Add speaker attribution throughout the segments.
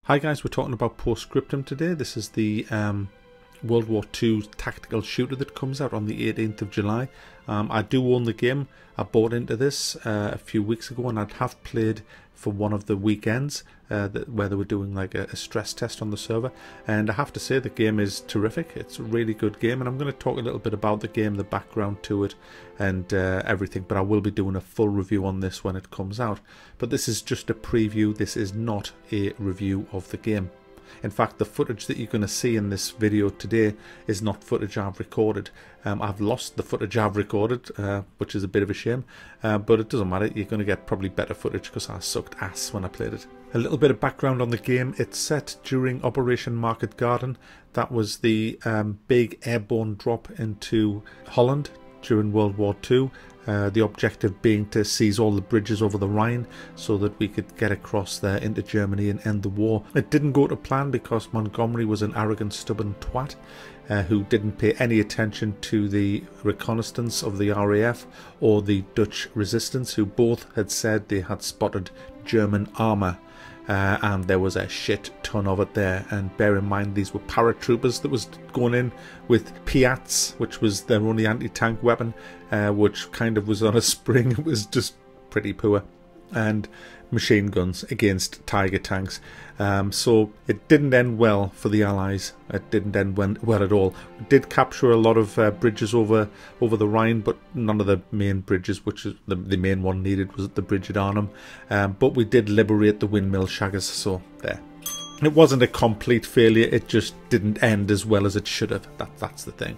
Speaker 1: Hi guys, we're talking about Scriptum today. This is the World War II tactical shooter that comes out on the 18th of July. I do own the game. I bought into this a few weeks ago, and I have played for one of the weekends where they were doing like a stress test on the server, and I have to say the game is terrific. It's a really good game, and I'm going to talk a little bit about the game, the background to it and everything, but I will be doing a full review on this when it comes out. But this is just a preview. This is not a review of the game. In fact, the footage that you're going to see in this video today is not footage I've recorded. I've lost the footage I've recorded, which is a bit of a shame, but it doesn't matter. You're going to get probably better footage because I sucked ass when I played it. A little bit of background on the game. It's set during Operation Market Garden. That was the big airborne drop into Holland during World War II. The objective being to seize all the bridges over the Rhine so that we could get across there into Germany and end the war. It didn't go to plan because Montgomery was an arrogant, stubborn twat who didn't pay any attention to the reconnaissance of the RAF or the Dutch resistance, who both had said they had spotted German armour. And there was a shit ton of it there, and bear in mind these were paratroopers that was going in with Piats, which was their only anti-tank weapon, which kind of was on a spring. It was just pretty poor, and machine guns against Tiger tanks. So it didn't end well for the Allies. It didn't end well at all. We did capture a lot of bridges over the Rhine, but none of the main bridges, which is the main one needed was the bridge at Arnhem. But we did liberate the windmill shaggers, so there. It wasn't a complete failure, it just didn't end as well as it should have. That's the thing.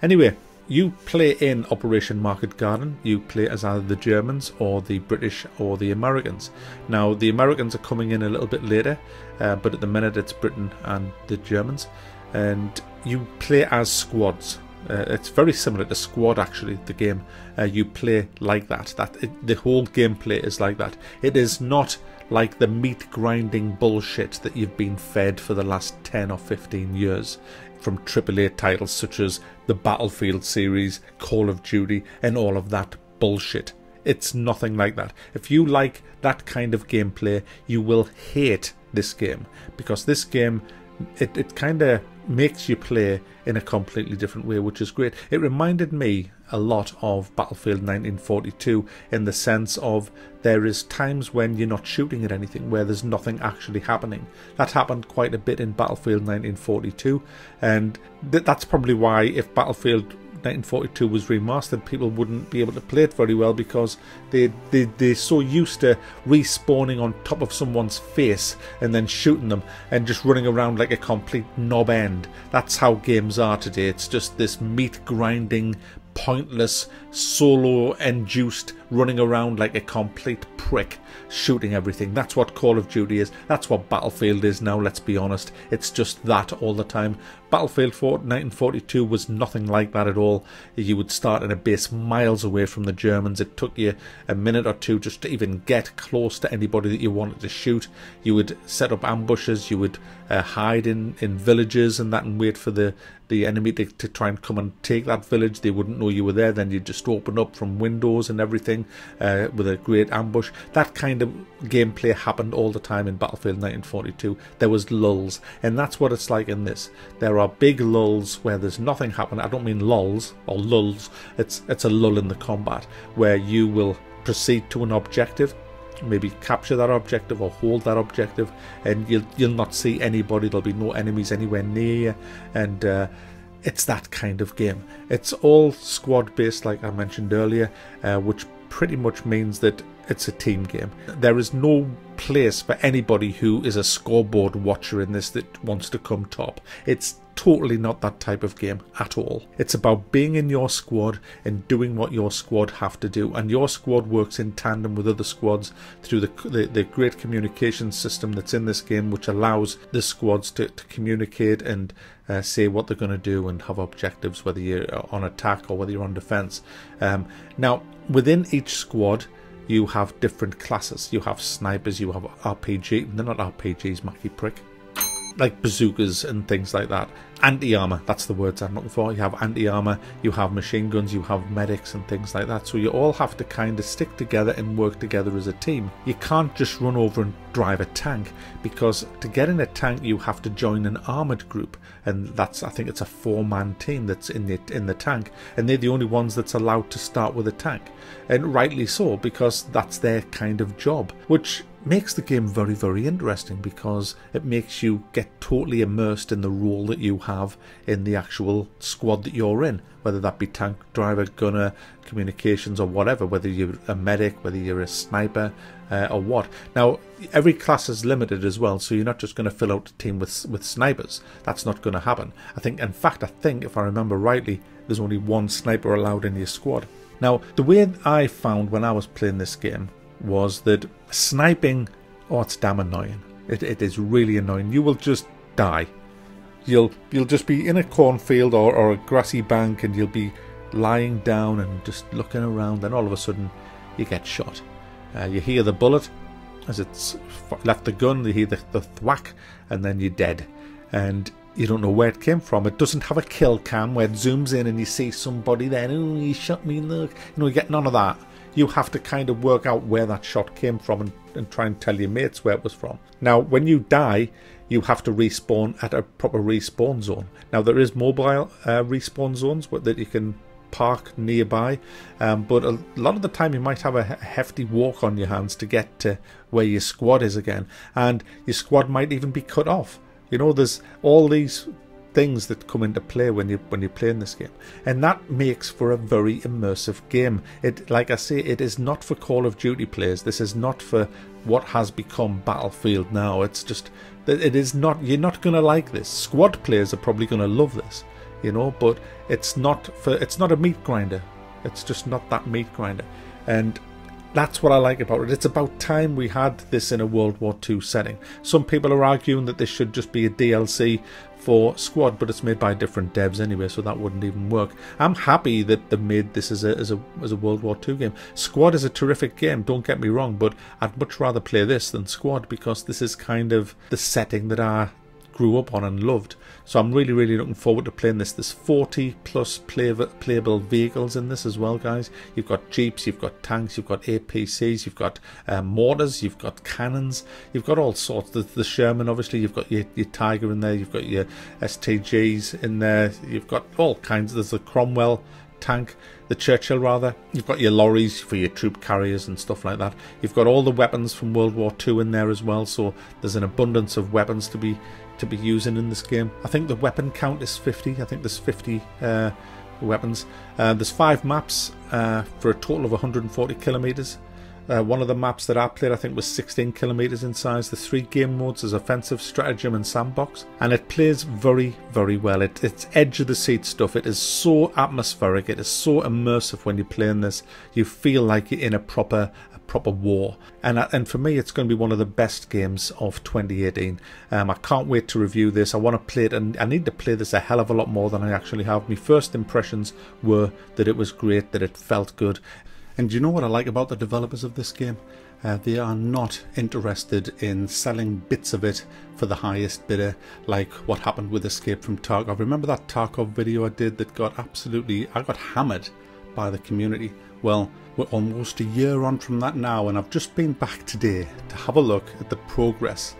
Speaker 1: Anyway, you play in Operation Market Garden. You play as either the Germans or the British or the Americans. Now, the Americans are coming in a little bit later, but at the minute it's Britain and the Germans. And you play as squads. It's very similar to Squad, actually, the game. You play like that. The whole gameplay is like that. It is not like the meat-grinding bullshit that you've been fed for the last 10 or 15 years from AAA titles such as the Battlefield series, Call of Duty, and all of that bullshit. It's nothing like that. If you like that kind of gameplay, you will hate this game, because this game, it kind of makes you play in a completely different way, which is great. It reminded me a lot of Battlefield 1942 in the sense of there is times when you're not shooting at anything, where there's nothing actually happening. That happened quite a bit in Battlefield 1942, and that's probably why if Battlefield 1942 was remastered, people wouldn't be able to play it very well, because they're so used to respawning on top of someone's face and then shooting them and just running around like a complete knob end. That's how games are today. It's just this meat grinding, pointless, solo induced running around like a complete prick, shooting everything. That's what Call of Duty is. That's what Battlefield is now, let's be honest. It's just that all the time. Battlefield 1942 was nothing like that at all. You would start in a base miles away from the Germans. It took you a minute or two just to even get close to anybody that you wanted to shoot. You would set up ambushes, you would hide in villages and that, and wait for the enemy to try and come and take that village. They wouldn't know you were there, then you'd just open up from windows and everything with a great ambush. That kind of gameplay happened all the time in Battlefield 1942. There was lulls, and that's what it's like in this. There are big lulls where there's nothing happening. I don't mean lulls or lulls. It's a lull in the combat where you will proceed to an objective, maybe capture that objective or hold that objective, and you'll not see anybody. There'll be no enemies anywhere near you, and it's that kind of game. It's all squad based, like I mentioned earlier, which pretty much means that it's a team game. There is no place for anybody who is a scoreboard watcher in this that wants to come top. It's totally not that type of game at all. It's about being in your squad and doing what your squad have to do, and your squad works in tandem with other squads through the great communication system that's in this game, which allows the squads to communicate and say what they're going to do and have objectives, whether you're on attack or whether you're on defense. Now, within each squad you have different classes. You have snipers, you have RPG, they're not RPGs, Mackie prick. like bazookas and things like that. Anti-armor, that's the words I'm looking for. You have anti-armor, you have machine guns, you have medics and things like that. So you all have to kind of stick together and work together as a team. You can't just run over and drive a tank, because to get in a tank you have to join an armored group, and that's, I think it's a 4-man team that's in the tank, and they're the only ones that's allowed to start with a tank, and rightly so, because that's their kind of job, which makes the game very, very interesting, because it makes you get totally immersed in the role that you have in the actual squad that you're in, whether that be tank driver, gunner, communications, or whatever, whether you're a medic, whether you're a sniper, or what. Now, every class is limited as well, so you're not just going to fill out a team with snipers. That's not going to happen. I think, if I remember rightly, there's only one sniper allowed in your squad. Now, the way I found when I was playing this game was that sniping, oh, it's damn annoying. It is really annoying. You will just die. You'll just be in a cornfield or a grassy bank, and you'll be lying down and just looking around, and all of a sudden you get shot. You hear the bullet as it's left the gun, you hear the thwack, and then you're dead. And you don't know where it came from. It doesn't have a kill cam where it zooms in and you see somebody there, oh, he shot me, look. You get none of that. You have to kind of work out where that shot came from and try and tell your mates where it was from. Now, when you die, you have to respawn at a proper respawn zone. Now, there is mobile respawn zones that you can park nearby, but a lot of the time you might have a hefty walk on your hands to get to where your squad is again, and your squad might even be cut off. There's all these things that come into play when you're playing this game, and that makes for a very immersive game. Like I say, it is not for Call of Duty players. This is not for what has become Battlefield now. It's just that it is not. You're not going to like this. Squad players are probably going to love this, but it's not a meat grinder. It's just not that meat grinder, and that's what I like about it. It's about time we had this in a World War II setting. Some people are arguing that this should just be a DLC for Squad, but it's made by different devs anyway, so that wouldn't even work. I'm happy that they made this as a World War II game. Squad is a terrific game, don't get me wrong, but I'd much rather play this than Squad, because this is kind of the setting that I grew up on and loved. So I'm really, really looking forward to playing this. There's 40 plus playable vehicles in this as well, guys. You've got jeeps, you've got tanks, you've got APCs, you've got mortars, you've got cannons, you've got all sorts. The Sherman, obviously, you've got your Tiger in there, you've got your STGs in there, you've got all kinds. There's the Cromwell tank, the Churchill rather. You've got your lorries for your troop carriers and stuff like that. You've got all the weapons from World War II in there as well, so there's an abundance of weapons to be using in this game. I think the weapon count is 50. I think there's 50 weapons. There's 5 maps for a total of 140 kilometers. One of the maps that I played, I think, was 16 kilometers in size. The 3 game modes is offensive, stratagem, and sandbox, and it plays very, very well. It's edge of the seat stuff. It is so atmospheric. It is so immersive when you're playing this. You feel like you're in a proper war, and for me, it's going to be one of the best games of 2018. I can't wait to review this. I want to play it, and I need to play this a hell of a lot more than I actually have. My first impressions were that it was great, that it felt good. And do you know what I like about the developers of this game? They are not interested in selling bits of it for the highest bidder, like what happened with Escape from Tarkov. Remember that Tarkov video I did that got I got hammered by the community? Well, we're almost a year on from that now, and I've just been back today to have a look at the progress,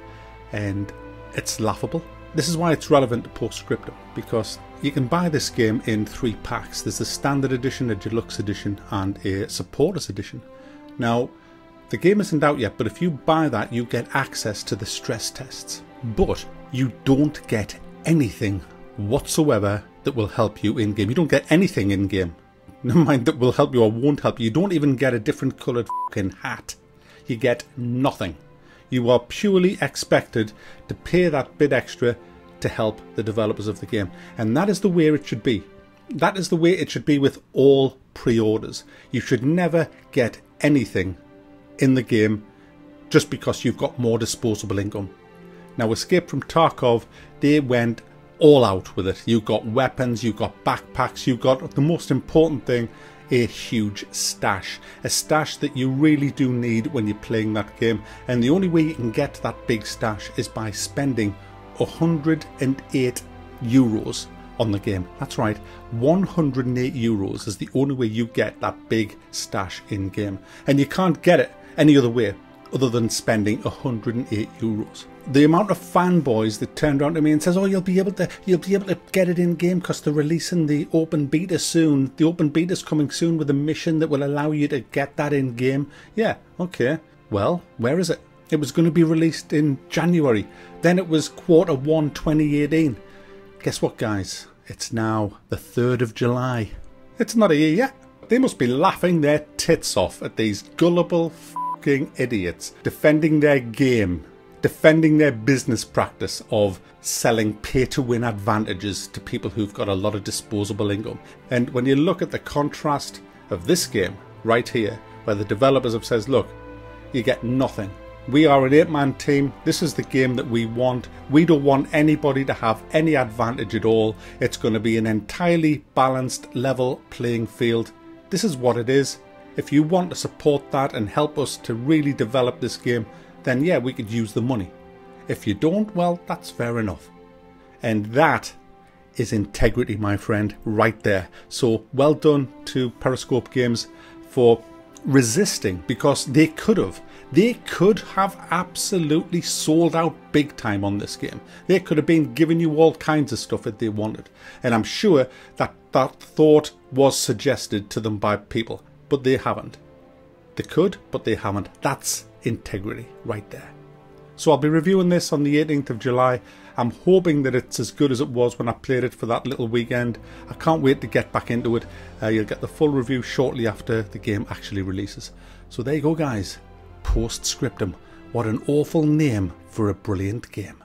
Speaker 1: and it's laughable. This is why it's relevant to Scriptum, because you can buy this game in 3 packs. There's the standard edition, a deluxe edition, and a supporters edition. Now, the game isn't out yet, but if you buy that, you get access to the stress tests. But you don't get anything whatsoever that will help you in-game. You don't get anything in-game. Never mind that will help you or won't help you. You don't even get a different coloured fucking hat. You get nothing. You are purely expected to pay that bit extra to help the developers of the game. And that is the way it should be. That is the way it should be with all pre-orders. You should never get anything in the game just because you've got more disposable income. Now, Escape from Tarkov, they went all out with it. You got weapons, you got backpacks, you got, the most important thing, a huge stash. A stash that you really do need when you're playing that game. And the only way you can get that big stash is by spending 108 euros on the game. That's right, 108 euros is the only way you get that big stash in game, and you can't get it any other way other than spending 108 euros. The amount of fanboys that turned around to me and says, "Oh, you'll be able to get it in game because they're releasing the open beta soon. The open beta's coming soon with a mission that will allow you to get that in game." Yeah, okay. Well, where is it? It was going to be released in January. Then it was Q1 2018. Guess what, guys? It's now the 3rd of July. It's not here yet. They must be laughing their tits off at these gullible fucking idiots defending their game, defending their business practice of selling pay-to-win advantages to people who've got a lot of disposable income. And when you look at the contrast of this game right here, where the developers have said, look, you get nothing. We are an 8-man team. This is the game that we want. We don't want anybody to have any advantage at all. It's going to be an entirely balanced, level playing field. This is what it is. If you want to support that and help us to really develop this game, then yeah, we could use the money. If you don't, well, that's fair enough. And that is integrity, my friend, right there. So well done to Periscope Games for resisting, because they could have absolutely sold out big time on this game. They could have been giving you all kinds of stuff if they wanted. And I'm sure that thought was suggested to them by people, but they haven't. They could, but they haven't. That's integrity right there. So I'll be reviewing this on the 18th of July. I'm hoping that it's as good as it was when I played it for that little weekend. I can't wait to get back into it. You'll get the full review shortly after the game actually releases. So there you go, guys. Post Scriptum. What an awful name for a brilliant game.